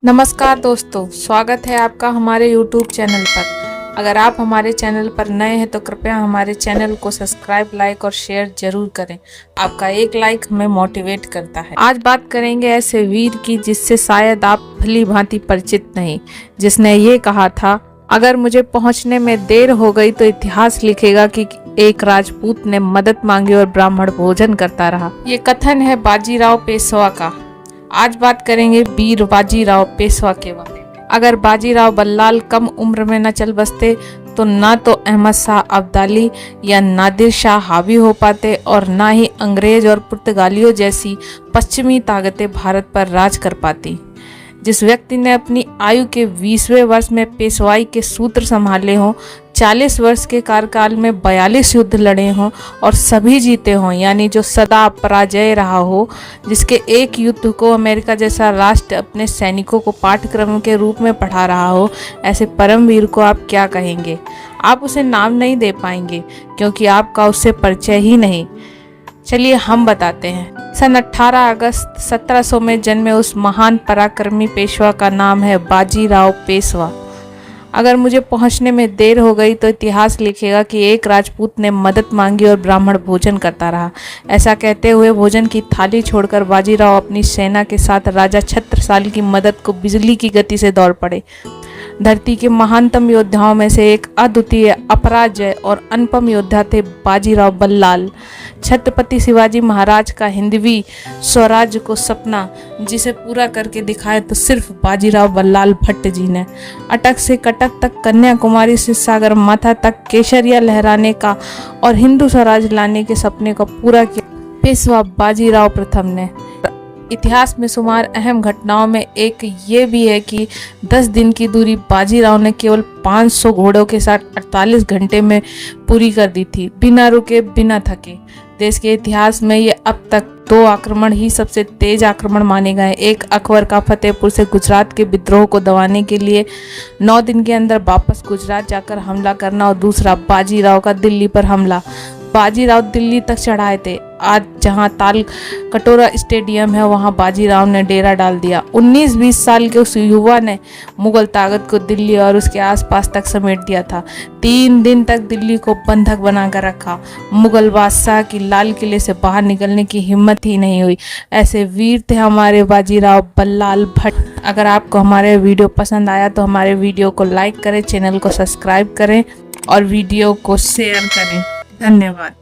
नमस्कार दोस्तों, स्वागत है आपका हमारे YouTube चैनल पर। अगर आप हमारे चैनल पर नए हैं तो कृपया हमारे चैनल को सब्सक्राइब, लाइक और शेयर जरूर करें। आपका एक लाइक हमें मोटिवेट करता है। आज बात करेंगे ऐसे वीर की जिससे शायद आप भली भांति परिचित नहीं, जिसने ये कहा था, अगर मुझे पहुंचने में देर हो गई तो इतिहास लिखेगा कि एक राजपूत ने मदद मांगी और ब्राह्मण भोजन करता रहा। ये कथन है बाजीराव पेशवा का। आज बात करेंगे वीर बाजीराव पेशवा के बारे में। अगर बाजीराव बल्लाल कम उम्र में न चल बसते तो ना तो अहमद शाह अब्दाली या नादिर शाह हावी हो पाते और ना ही अंग्रेज और पुर्तगालियों जैसी पश्चिमी ताकतें भारत पर राज कर पाती। जिस व्यक्ति ने अपनी आयु के 20वें वर्ष में पेशवाई के सूत्र संभाले हों, 40 वर्ष के कार्यकाल में 42 युद्ध लड़े हों और सभी जीते हों, यानी जो सदा पराजय रहा हो, जिसके एक युद्ध को अमेरिका जैसा राष्ट्र अपने सैनिकों को पाठ्यक्रम के रूप में पढ़ा रहा हो, ऐसे परमवीर को आप क्या कहेंगे? आप उसे नाम नहीं दे पाएंगे क्योंकि आपका उससे परिचय ही नहीं। चलिए हम बताते हैं। सन 18 अगस्त 1700 में जन्मे उस महान पराक्रमी पेशवा का नाम है बाजीराव पेशवा। अगर मुझे पहुंचने में देर हो गई तो इतिहास लिखेगा कि एक राजपूत ने मदद मांगी और ब्राह्मण भोजन करता रहा। ऐसा कहते हुए भोजन की थाली छोड़कर बाजीराव अपनी सेना के साथ राजा छत्रसाल की मदद को बिजली की गति से दौड़ पड़े। धरती के महानतम योद्धाओं में से एक अद्वितीय, अपराजय और अनुपम योद्धा थे बाजीराव बल्लाल। छत्रपति शिवाजी महाराज का हिंदवी स्वराज्य को सपना जिसे पूरा करके दिखाया तो सिर्फ बाजीराव बल्लाल भट्ट जी ने। अटक से कटक तक, कन्याकुमारी से सागर माथा तक केसरिया लहराने का और हिंदू स्वराज लाने के सपने को पूरा किया पेशवा बाजीराव प्रथम ने। इतिहास में शुमार अहम घटनाओं में एक ये भी है कि 10 दिन की दूरी बाजीराव ने केवल 500 घोड़ों के साथ 48 घंटे में पूरी कर दी थी, बिना रुके बिना थके। देश के इतिहास में ये अब तक 2 आक्रमण ही सबसे तेज आक्रमण माने गए। एक अकबर का फतेहपुर से गुजरात के विद्रोह को दबाने के लिए 9 दिन के अंदर वापस गुजरात जाकर हमला करना और दूसरा बाजीराव का दिल्ली पर हमला। बाजीराव दिल्ली तक चढ़ाए थे। आज जहां ताल कटोरा स्टेडियम है वहां बाजीराव ने डेरा डाल दिया। 19-20 साल के उस युवा ने मुगल ताकत को दिल्ली और उसके आसपास तक समेट दिया था। 3 दिन तक दिल्ली को बंधक बनाकर रखा। मुगल बादशाह की लाल किले से बाहर निकलने की हिम्मत ही नहीं हुई। ऐसे वीर थे हमारे बाजीराव बल्लाल भट्ट। अगर आपको हमारे वीडियो पसंद आया तो हमारे वीडियो को लाइक करें, चैनल को सब्सक्राइब करें और वीडियो को शेयर करें। धन्यवाद।